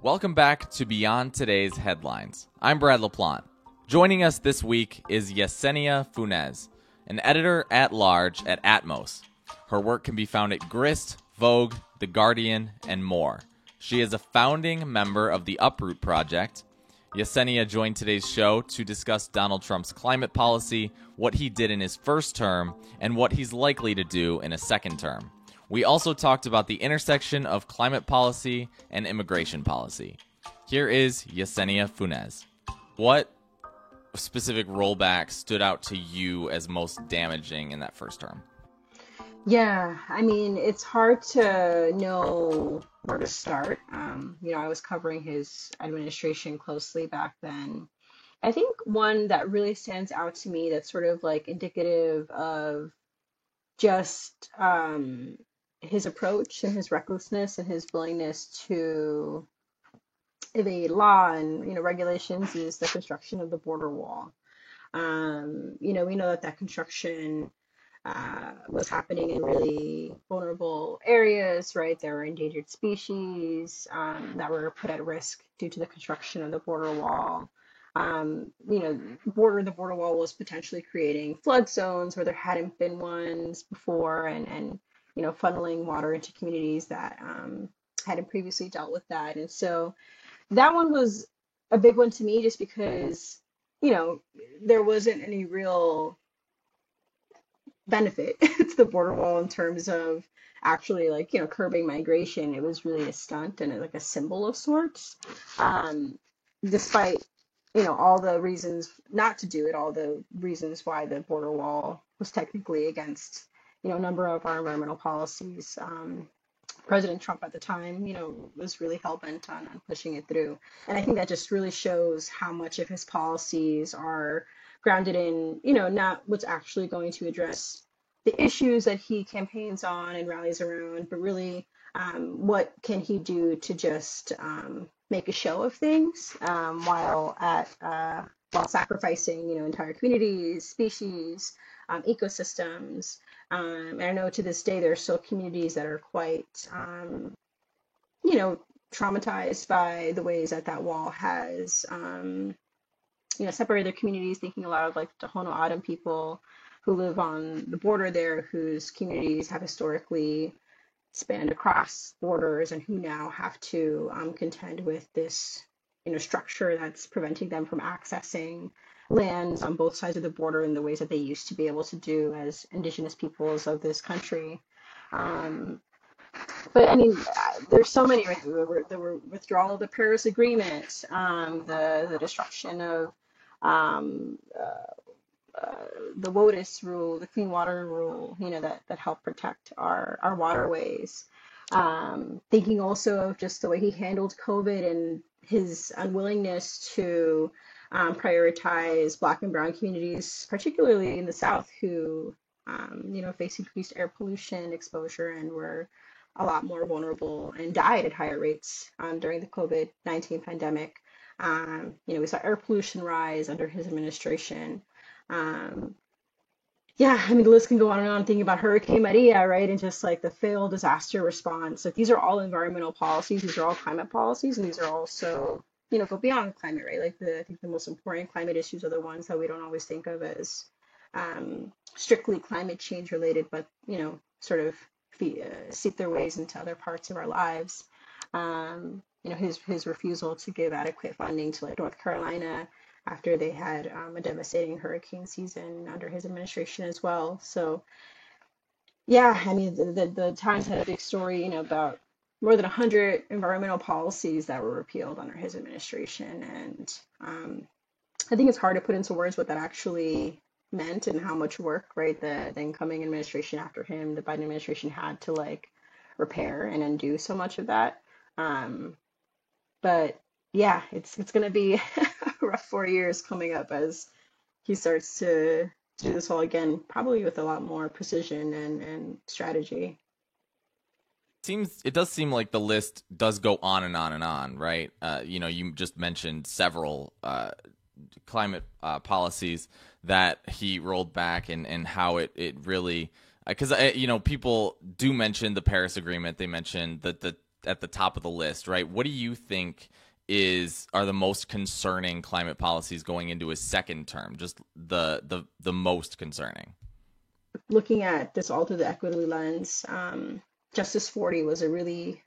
Welcome back to Beyond Today's Headlines. I'm Brad LaPlante. Joining us this week is Yesenia Funes, an editor-at-large at Atmos. Her work can be found at Grist, Vogue, The Guardian, and more. She is a founding member of the Uproot Project. Yesenia joined today's show to discuss Donald Trump's climate policy, what he did in his first term, and what he's likely to do in a second term. We also talked about the intersection of climate policy and immigration policy. Here is Yesenia Funes. What specific rollback stood out to you as most damaging in that first term? Yeah, I mean, it's hard to know where to start. I was covering his administration closely back then. I think one that really stands out to me that's sort of like indicative of just his approach and his recklessness and his willingness to evade law and regulations is the construction of the border wall. We know that construction was happening in really vulnerable areas, right? There were endangered species that were put at risk due to the construction of the border wall. The border wall was potentially creating flood zones where there hadn't been ones before, and funneling water into communities that hadn't previously dealt with that. And so that one was a big one to me, just because there wasn't any real benefit to the border wall in terms of actually curbing migration. It was really a stunt and like a symbol of sorts, despite all the reasons not to do it, all the reasons why the border wall was technically against a number of our environmental policies. President Trump at the time, was really hell-bent on pushing it through. And I think that just really shows how much of his policies are grounded in, not what's actually going to address the issues that he campaigns on and rallies around, but really what can he do to just make a show of things while sacrificing, entire communities, species, ecosystems. And I know to this day there are still communities that are quite, traumatized by the ways that wall has, separated their communities. Thinking a lot of like the Tohono O'odham people who live on the border there, whose communities have historically spanned across borders and who now have to contend with this, structure that's preventing them from accessing lands on both sides of the border in the ways that they used to be able to do as indigenous peoples of this country. But I mean, there's so many, right? The withdrawal of the Paris Agreement, the destruction of um, the WOTUS rule, the Clean Water Rule, that help protect our waterways. Thinking also of just the way he handled COVID and his unwillingness to prioritize Black and Brown communities, particularly in the South, who, face increased air pollution exposure and were a lot more vulnerable and died at higher rates during the COVID-19 pandemic. We saw air pollution rise under his administration. Um, yeah, I mean, the list can go on and on, thinking about Hurricane Maria, right? And just like the failed disaster response. Like these are all environmental policies, these are all climate policies, and these are also, go beyond climate, right? I think the most important climate issues are the ones that we don't always think of as strictly climate change related, but, sort of seep their ways into other parts of our lives. His refusal to give adequate funding to like North Carolina after they had a devastating hurricane season under his administration as well. So yeah, I mean the Times had a big story, about more than 100 environmental policies that were repealed under his administration, and I think it's hard to put into words what that actually meant and how much work, right, the incoming administration after him, the Biden administration, had to like repair and undo so much of that. Um, but yeah, it's gonna be a rough 4 years coming up as he starts to do this all again, probably with a lot more precision and strategy. It does seem like the list does go on and on and on, right? You just mentioned several climate policies that he rolled back, and how it really, because people do mention the Paris Agreement. They mentioned that the at the top of the list, right? What do you think are the most concerning climate policies going into his second term? Just the most concerning. Looking at this all through the equity lens, Justice 40 was a really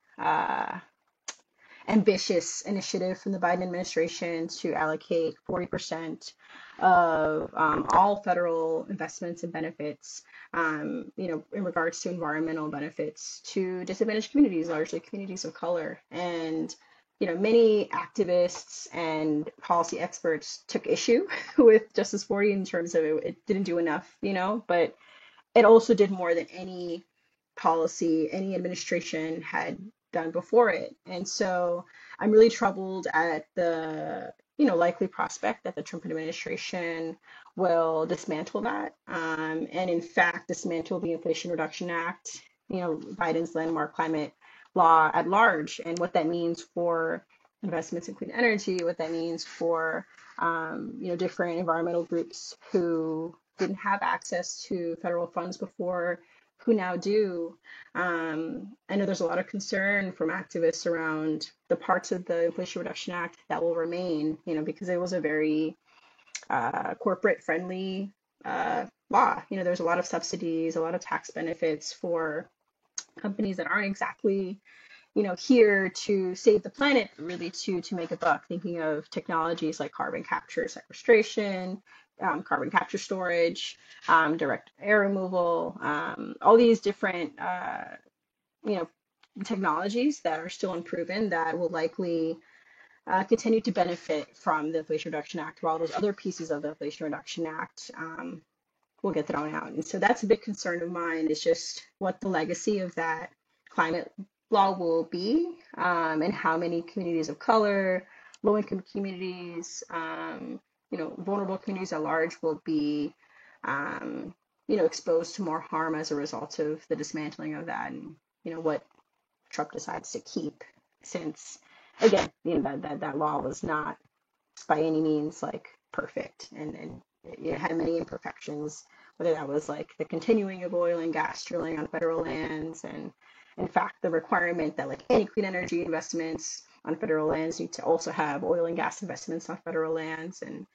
ambitious initiative from the Biden administration to allocate 40% of all federal investments and benefits, in regards to environmental benefits to disadvantaged communities, largely communities of color. And many activists and policy experts took issue with Justice 40 in terms of it didn't do enough, but it also did more than any policy any administration had done before it. And so I'm really troubled at the likely prospect that the Trump administration will dismantle that, and in fact dismantle the Inflation Reduction Act, Biden's landmark climate law at large, and what that means for investments in clean energy, what that means for different environmental groups who didn't have access to federal funds before, who now do. I know there's a lot of concern from activists around the parts of the Inflation Reduction Act that will remain, because it was a very corporate friendly law. There's a lot of subsidies, a lot of tax benefits for companies that aren't exactly here to save the planet, but really to make a buck, thinking of technologies like carbon capture, sequestration, carbon capture storage, direct air removal, all these different, you know, technologies that are still unproven that will likely continue to benefit from the Inflation Reduction Act, while those other pieces of the Inflation Reduction Act will get thrown out. And so that's a big concern of mine, is just what the legacy of that climate law will be, and how many communities of color, low-income communities, vulnerable communities at large will be, exposed to more harm as a result of the dismantling of that, and what Trump decides to keep, since again, that law was not by any means like perfect, and it had many imperfections, whether that was like the continuing of oil and gas drilling on federal lands, and in fact the requirement that like any clean energy investments on federal lands need to also have oil and gas investments on federal lands. And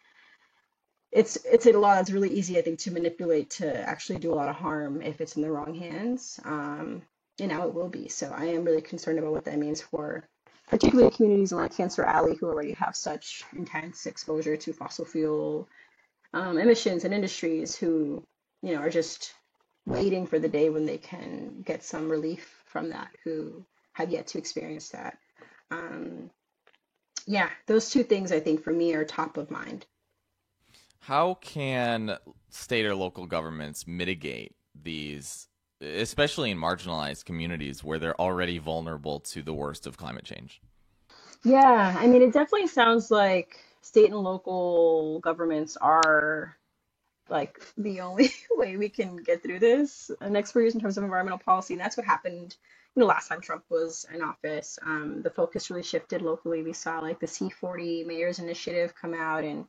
it's a law that's really easy, I think, to manipulate to actually do a lot of harm if it's in the wrong hands. And now it will be. So I am really concerned about what that means for particularly communities like Cancer Alley, who already have such intense exposure to fossil fuel emissions and industries, who are just waiting for the day when they can get some relief from that, who have yet to experience that. Yeah, those two things I think for me are top of mind. How can state or local governments mitigate these, especially in marginalized communities where they're already vulnerable to the worst of climate change? Yeah, I mean, it definitely sounds like state and local governments are like the only way we can get through this next 4 years in terms of environmental policy. And that's what happened, last time Trump was in office. The focus really shifted locally. We saw like the C40 Mayors Initiative come out, and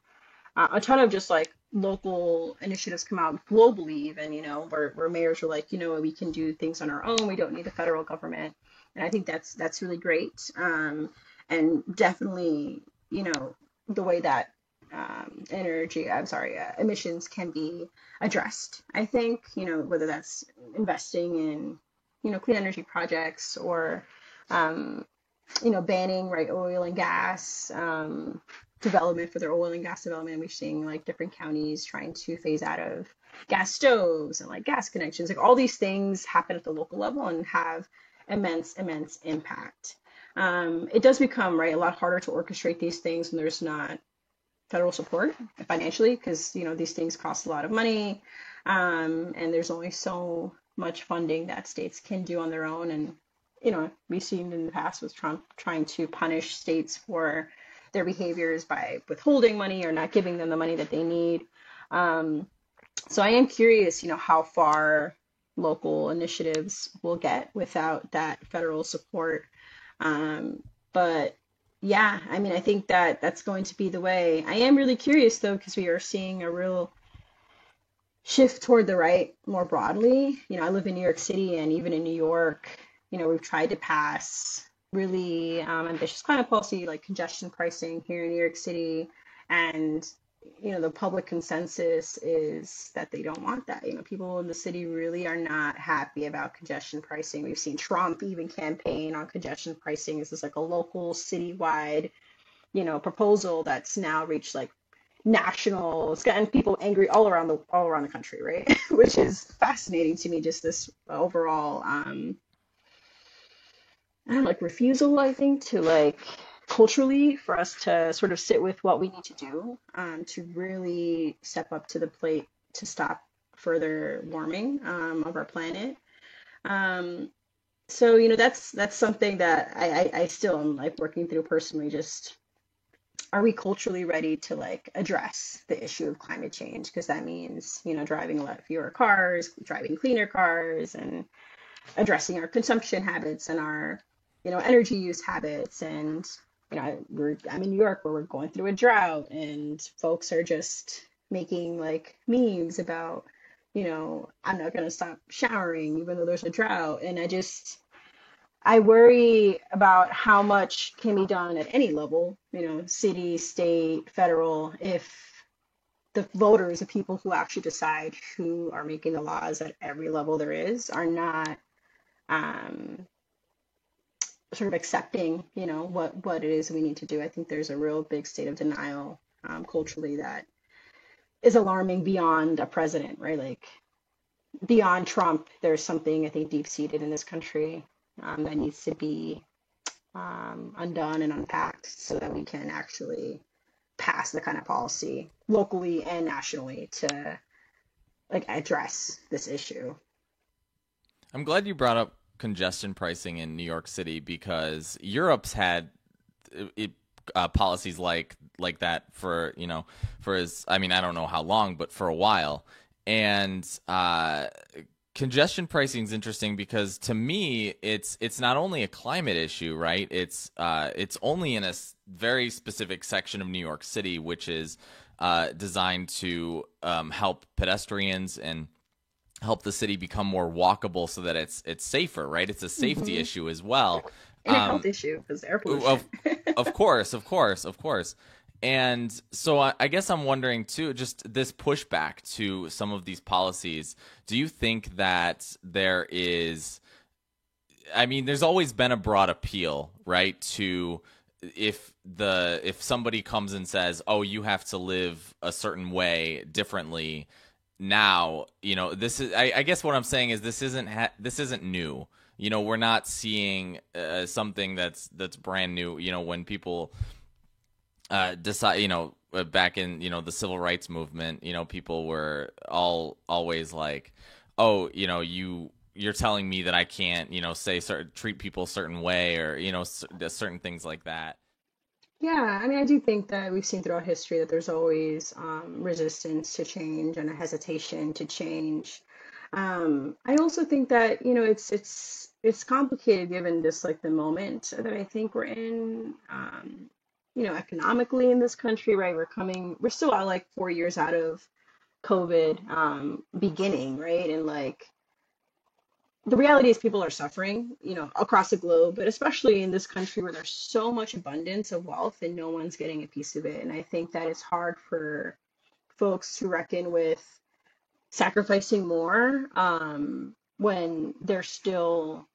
a ton of just like local initiatives come out globally, even, where mayors are like, we can do things on our own. We don't need the federal government. And I think that's really great. And definitely, the way that emissions can be addressed. I think, whether that's investing in, clean energy projects, or, banning, right, oil and gas development for their oil and gas development. We're seeing like different counties trying to phase out of gas stoves and like gas connections. Like all these things happen at the local level and have immense, immense impact. It does become, right, a lot harder to orchestrate these things when there's not federal support financially, because these things cost a lot of money, and there's only so much funding that states can do on their own. And we've seen in the past with Trump trying to punish states for their behaviors by withholding money or not giving them the money that they need. So I am curious, how far local initiatives will get without that federal support. But yeah, I mean, I think that that's going to be the way. I am really curious though, because we are seeing a real shift toward the right more broadly. I live in New York City, and even in New York, we've tried to pass really ambitious climate policy like congestion pricing here in New York City. And, the public consensus is that they don't want that. People in the city really are not happy about congestion pricing. We've seen Trump even campaign on congestion pricing. This is like a local citywide, proposal that's now reached like national. It's gotten people angry all around the country, right? Which is fascinating to me. Just this overall, I don't know, like refusal, I think, to like culturally for us to sort of sit with what we need to do, to really step up to the plate to stop further warming, of our planet. Um, so that's something that I still am like working through personally. Just are we culturally ready to like address the issue of climate change? Because that means, driving a lot fewer cars, driving cleaner cars, and addressing our consumption habits and our, energy use habits. And, I'm in New York where we're going through a drought and folks are just making like memes about, I'm not going to stop showering even though there's a drought. And I worry about how much can be done at any level, city, state, federal, if the voters, the people who actually decide who are making the laws at every level there is, are not um, sort of accepting, what it is we need to do. I think there's a real big state of denial, culturally, that is alarming beyond a president, right? Like beyond Trump, there's something I think deep seated in this country, that needs to be, undone and unpacked so that we can actually pass the kind of policy locally and nationally to like address this issue. I'm glad you brought up congestion pricing in New York City because Europe's had it, policies like that for for as I mean I don't know how long, but for a while. And congestion pricing is interesting because to me it's not only a climate issue, right? It's only in a very specific section of New York City, which is designed to help pedestrians and help the city become more walkable so that it's safer, right? It's a safety Hmm. issue as well. And a health Um, issue because air pollution. of of course, of course, of course. And so I guess I'm wondering too, just this pushback to some of these policies. Do you think that there is? I mean, there's always been a broad appeal, right? To if somebody comes and says, "Oh, you have to live a certain way differently," now this is. I guess what I'm saying is this isn't new. We're not seeing something that's brand new. When people decide, back in the civil rights movement, people were all always like, oh, you're telling me that I can't, say certain treat people a certain way or certain things like that. Yeah, I mean, I do think that we've seen throughout history that there's always, resistance to change and a hesitation to change. I also think that, it's complicated given just like the moment that I think we're in, economically in this country, right? We're still out like 4 years out of COVID, beginning, right? And like the reality is people are suffering, across the globe, but especially in this country where there's so much abundance of wealth and no one's getting a piece of it. And I think that it's hard for folks to reckon with sacrificing more, when they're still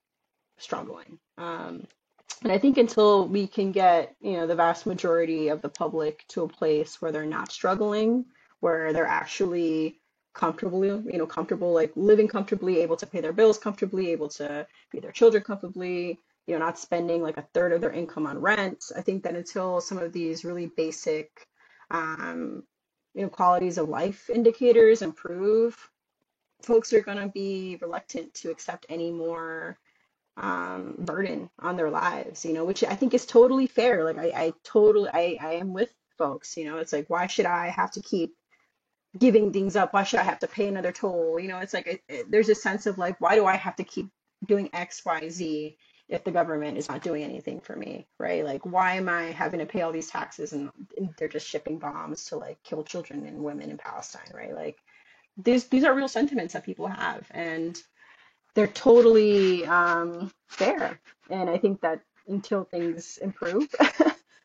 struggling. And I think until we can get, the vast majority of the public to a place where they're not struggling, where they're actually comfortably, comfortable, like living comfortably, able to pay their bills comfortably, able to feed their children comfortably, not spending like a third of their income on rent. I think that until some of these really basic, um, qualities of life indicators improve, folks are going to be reluctant to accept any more, burden on their lives, which I think is totally fair. Like I am with folks, it's like, why should I have to keep giving things up? Why should I have to pay another toll? It's like there's a sense of like, why do I have to keep doing X, Y, Z if the government is not doing anything for me, right? Like, why am I having to pay all these taxes and they're just shipping bombs to like kill children and women in Palestine, right? Like, these are real sentiments that people have, and they're totally, fair. And I think that, until things improve,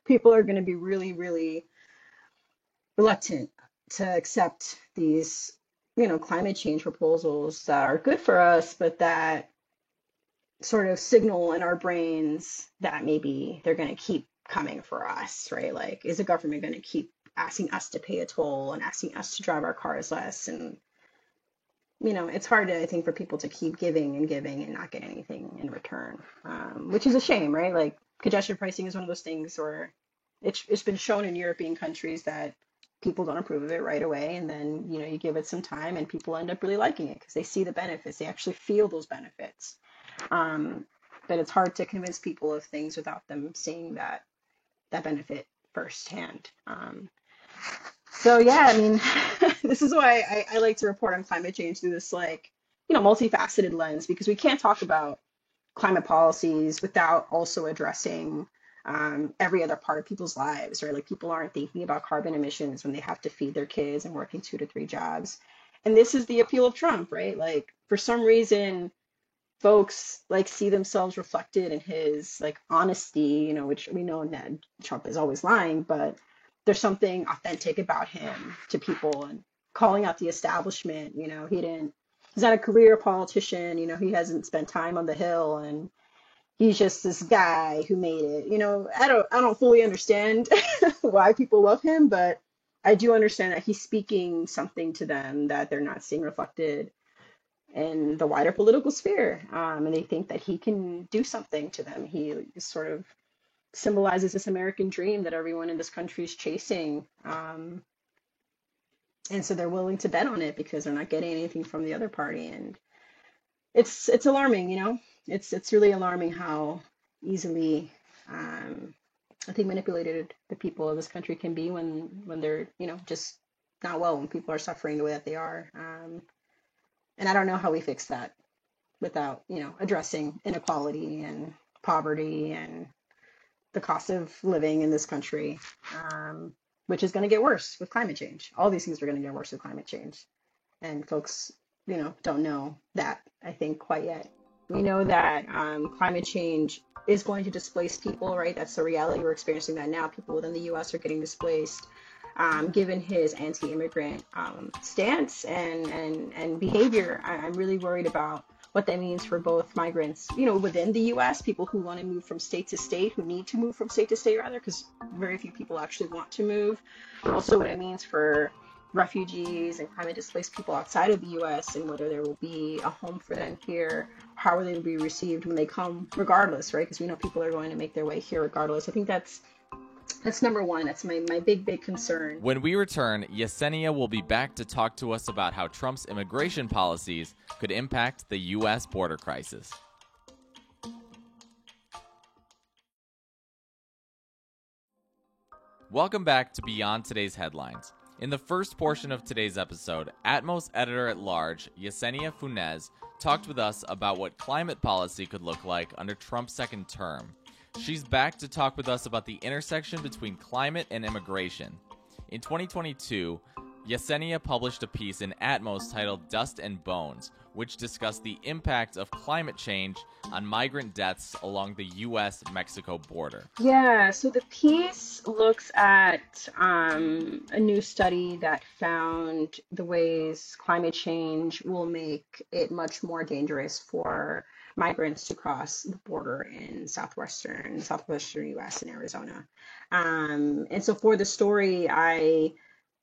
people are going to be really, really reluctant to accept these, climate change proposals that are good for us, but that sort of signal in our brains that maybe they're going to keep coming for us, right? Like, is the government going to keep asking us to pay a toll and asking us to drive our cars less? And, it's hard, I think, for people to keep giving and giving and not get anything in return, which is a shame, right? Like, congestion pricing is one of those things where it's been shown in European countries that people don't approve of it right away. And then, you give it some time and people end up really liking it because they see the benefits. They actually feel those benefits. Um, but it's hard to convince people of things without them seeing that benefit firsthand. So yeah, I mean, this is why I like to report on climate change through this like, multifaceted lens, because we can't talk about climate policies without also addressing every other part of people's lives, right? Like, people aren't thinking about carbon emissions when they have to feed their kids and working 2 to 3 jobs. And this is the appeal of Trump, right? Like, for some reason, folks like see themselves reflected in his like honesty, which we know that Trump is always lying, but there's something authentic about him to people, and calling out the establishment. He's not a career politician, he hasn't spent time on the Hill, and he's just this guy who made it. I don't fully understand why people love him, but I do understand that he's speaking something to them that they're not seeing reflected in the wider political sphere. And they think that he can do something to them. He sort of symbolizes this American dream that everyone in this country is chasing. And so they're willing to bet on it because they're not getting anything from the other party. And it's alarming, it's really alarming how easily I think manipulated the people of this country can be when they're, just not well, when people are suffering the way that they are. And I don't know how we fix that without, addressing inequality and poverty and the cost of living in this country, which is going to get worse with climate change. All these things are going to get worse with climate change. And folks, don't know that, I think, quite yet. We know that climate change is going to displace people, right? That's the reality. We're experiencing that now. People within the U.S. are getting displaced. Given his anti-immigrant stance and behavior, I'm really worried about what that means for both migrants, within the U.S., people who want to move from state to state, who need to move from state to state, rather, because very few people actually want to move. Also, what it means for refugees and climate displaced people outside of the U.S., and whether there will be a home for them here, how are they to be received when they come, regardless, right? Because we know people are going to make their way here regardless. I think that's number one. That's my big concern. When we return, Yesenia will be back to talk to us about how Trump's immigration policies could impact the U.S. border crisis. Welcome back to Beyond Today's Headlines. In the first portion of today's episode, Atmos editor-at-large Yesenia Funes talked with us about what climate policy could look like under Trump's second term. She's back to talk with us about the intersection between climate and immigration. In 2022, Yesenia published a piece in Atmos titled Dust and Bones, which discussed the impact of climate change on migrant deaths along the U.S.-Mexico border. Yeah, so the piece looks at a new study that found the ways climate change will make it much more dangerous for migrants to cross the border in southwestern U.S. and Arizona. And so for the story, I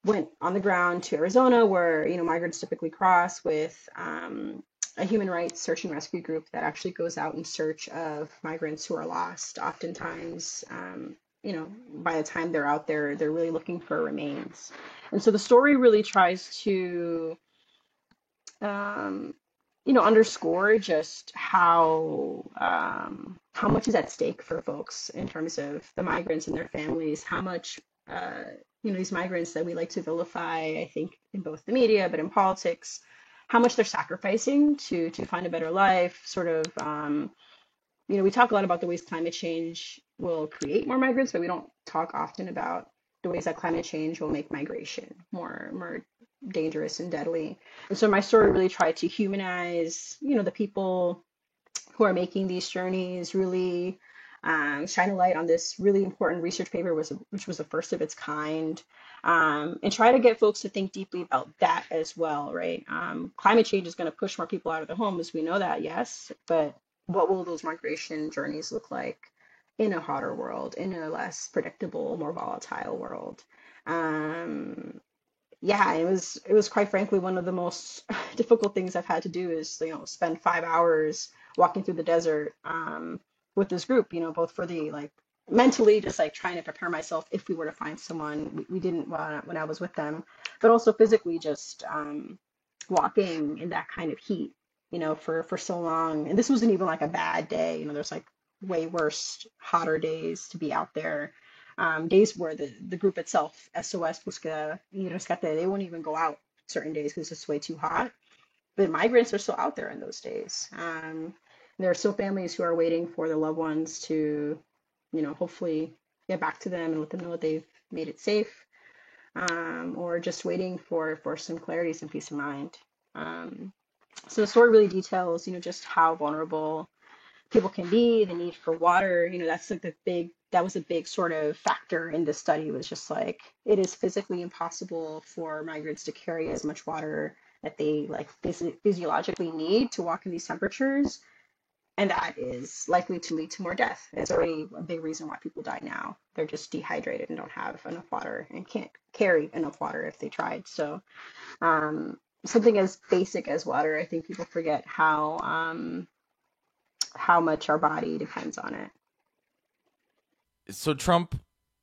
went on the ground to Arizona, where migrants typically cross, with a human rights search and rescue group that actually goes out in search of migrants who are lost. Oftentimes, by the time they're out there, they're really looking for remains. And so the story really tries to underscore just how much is at stake for folks in terms of the migrants and their families, how much these migrants that we like to vilify, I think, in both the media, but in politics, how much they're sacrificing to find a better life. Sort of, we talk a lot about the ways climate change will create more migrants, but we don't talk often about the ways that climate change will make migration more dangerous and deadly. And so my story really tried to humanize, the people who are making these journeys, really shine a light on this really important research paper, which was the first of its kind, and try to get folks to think deeply about that as well, right? Climate change is going to push more people out of their homes. We know that, yes, but what will those migration journeys look like in a hotter world, in a less predictable, more volatile world? Um, yeah, it was quite frankly one of the most difficult things I've had to do is, spend 5 hours walking through the desert with this group, both for the like mentally just like trying to prepare myself if we were to find someone we didn't when I was with them, but also physically just walking in that kind of heat, for so long. And this wasn't even like a bad day, there's like way worse, hotter days to be out there, days where the group itself, SOS Busca y Rescate, they won't even go out certain days because it's way too hot. But migrants are still out there in those days. There are still families who are waiting for their loved ones to, hopefully get back to them and let them know that they've made it safe, or just waiting for some clarity, some peace of mind. Um, so the story really details, just how vulnerable people can be, the need for water. That's like that was a big sort of factor in this study, was just like it is physically impossible for migrants to carry as much water that they like physiologically need to walk in these temperatures. And that is likely to lead to more death. It's already a big reason why people die now. They're just dehydrated and don't have enough water and can't carry enough water if they tried. So, something as basic as water, I think people forget how much our body depends on it. So Trump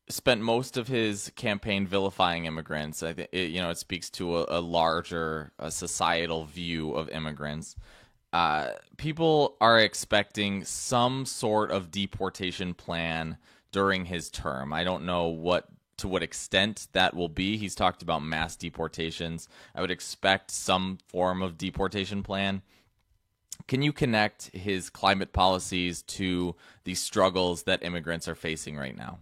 spent most of his campaign vilifying immigrants. I think it speaks to a larger societal view of immigrants. People are expecting some sort of deportation plan during his term. I don't know to what extent that will be. He's talked about mass deportations. I would expect some form of deportation plan. Can you connect his climate policies to the struggles that immigrants are facing right now?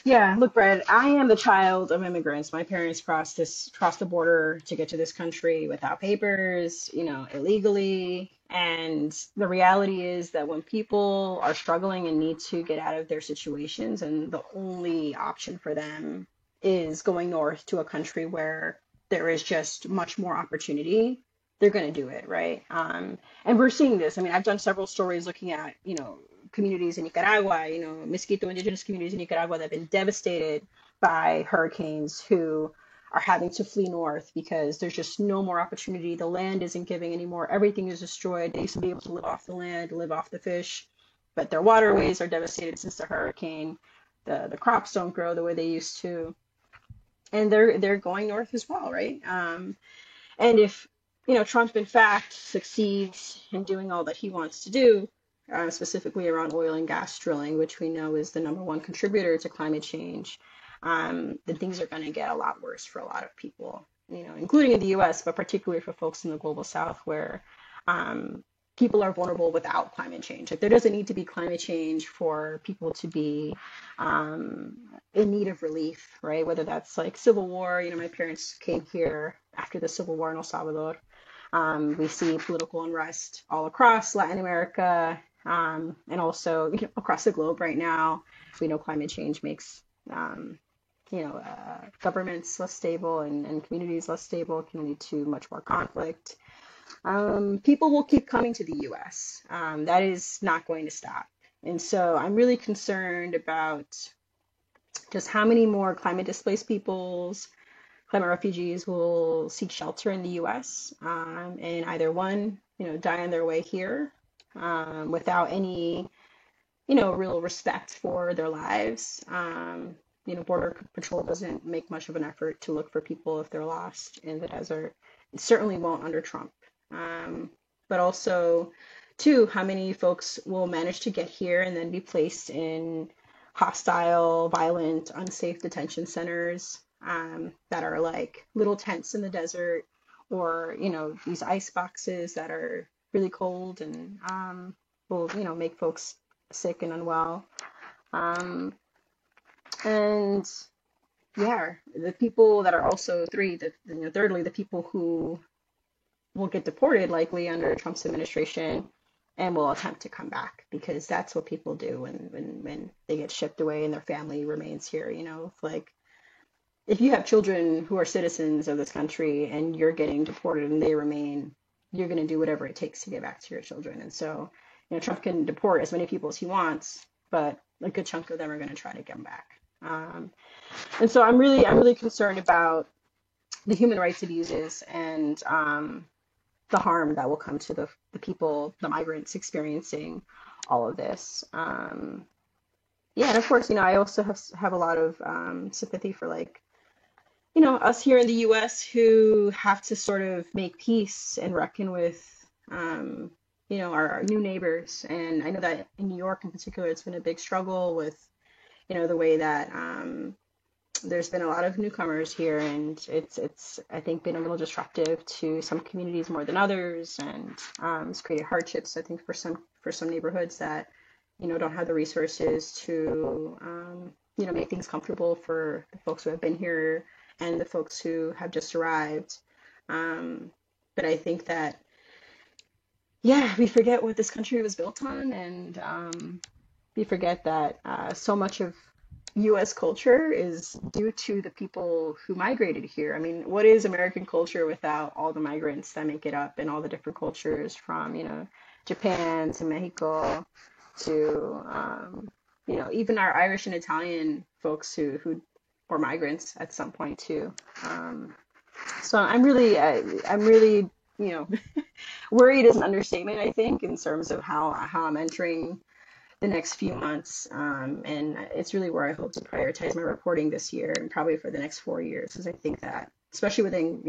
Yeah, look, Brad, I am the child of immigrants. My parents crossed the border to get to this country without papers, illegally. And the reality is that when people are struggling and need to get out of their situations, and the only option for them is going north to a country where there is just much more opportunity, they're going to do it, right? And we're seeing this. I mean, I've done several stories looking at, communities in Nicaragua, Miskito indigenous communities in Nicaragua that have been devastated by hurricanes, who are having to flee north because there's just no more opportunity. The land isn't giving anymore. Everything is destroyed. They used to be able to live off the land, live off the fish, but their waterways are devastated since the hurricane. The crops don't grow the way they used to, and they're going north as well, right? And if Trump in fact succeeds in doing all that he wants to do, specifically around oil and gas drilling, which we know is the number one contributor to climate change, then things are going to get a lot worse for a lot of people, including in the U.S., but particularly for folks in the global South, where people are vulnerable without climate change. Like, there doesn't need to be climate change for people to be in need of relief, right? Whether that's like civil war. My parents came here after the civil war in El Salvador. We see political unrest all across Latin America, and also across the globe right now. We know climate change makes governments less stable, and communities less stable, can lead to much more conflict. People will keep coming to the US. That is not going to stop. And so I'm really concerned about just how many more climate displaced peoples, climate refugees, will seek shelter in the US, and either one, die on their way here, without any, real respect for their lives. Border Patrol doesn't make much of an effort to look for people if they're lost in the desert. It certainly won't under Trump. But also, too, how many folks will manage to get here and then be placed in hostile, violent, unsafe detention centers, that are like little tents in the desert, or these ice boxes that are really cold and will make folks sick and unwell. Um, and yeah, the people that are also thirdly, the people who will get deported likely under Trump's administration and will attempt to come back because that's what people do when they get shipped away and their family remains here. Like if you have children who are citizens of this country and you're getting deported and they remain, you're going to do whatever it takes to get back to your children. And so, Trump can deport as many people as he wants, but a good chunk of them are going to try to get them back. And so I'm really concerned about the human rights abuses and the harm that will come to the people, the migrants experiencing all of this. Yeah, and of course, I also have a lot of sympathy for like, us here in the US who have to sort of make peace and reckon with, our new neighbors. And I know that in New York in particular, it's been a big struggle with, the way that there's been a lot of newcomers here, and it's I think been a little disruptive to some communities more than others, and it's created hardships I think for some neighborhoods that don't have the resources to make things comfortable for the folks who have been here and the folks who have just arrived. But I think that we forget what this country was built on, and we forget that so much of US culture is due to the people who migrated here. I mean, what is American culture without all the migrants that make it up and all the different cultures from, Japan to Mexico to, even our Irish and Italian folks who were migrants at some point too. So I'm really, worried is an understatement, I think, in terms of how I'm entering the next few months. And it's really where I hope to prioritize my reporting this year and probably for the next 4 years, because I think that, especially within,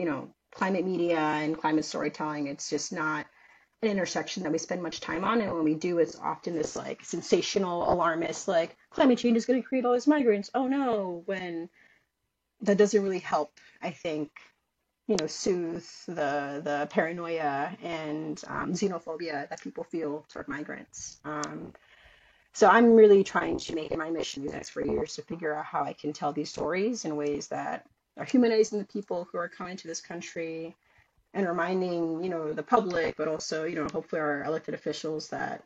climate media and climate storytelling, it's just not an intersection that we spend much time on. And when we do, it's often this like sensational, alarmist, like climate change is going to create all these migrants. Oh no, when that doesn't really help, I think, soothe the paranoia and xenophobia that people feel toward migrants. So I'm really trying to make it my mission these next 4 years to figure out how I can tell these stories in ways that are humanizing the people who are coming to this country and reminding, the public, but also, hopefully our elected officials that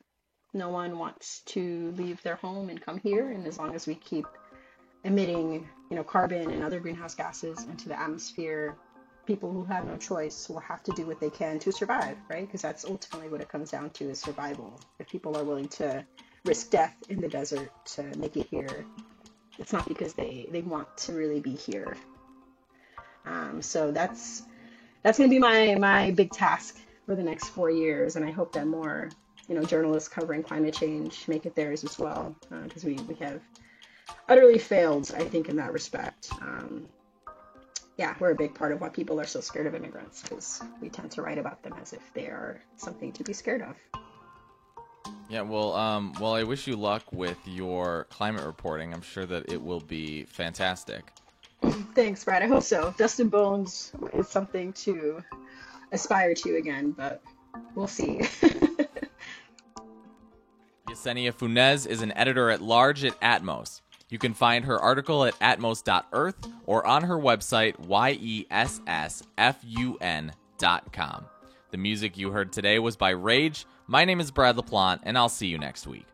no one wants to leave their home and come here. And as long as we keep emitting, carbon and other greenhouse gases into the atmosphere, people who have no choice will have to do what they can to survive, right? Because that's ultimately what it comes down to, is survival. If people are willing to risk death in the desert to make it here, it's not because they want to really be here. So that's going to be my big task for the next 4 years, and I hope that more journalists covering climate change make it theirs as well, because we have utterly failed, I think, in that respect. We're a big part of why people are so scared of immigrants, because we tend to write about them as if they are something to be scared of. Yeah, well, I wish you luck with your climate reporting. I'm sure that it will be fantastic. Thanks, Brad. I hope so. Dust and Bones is something to aspire to again, but we'll see. Yesenia Funes is an editor-at-large at Atmos. You can find her article at atmos.earth or on her website, yessfun.com. The music you heard today was by Rage. My name is Brad LaPlante, and I'll see you next week.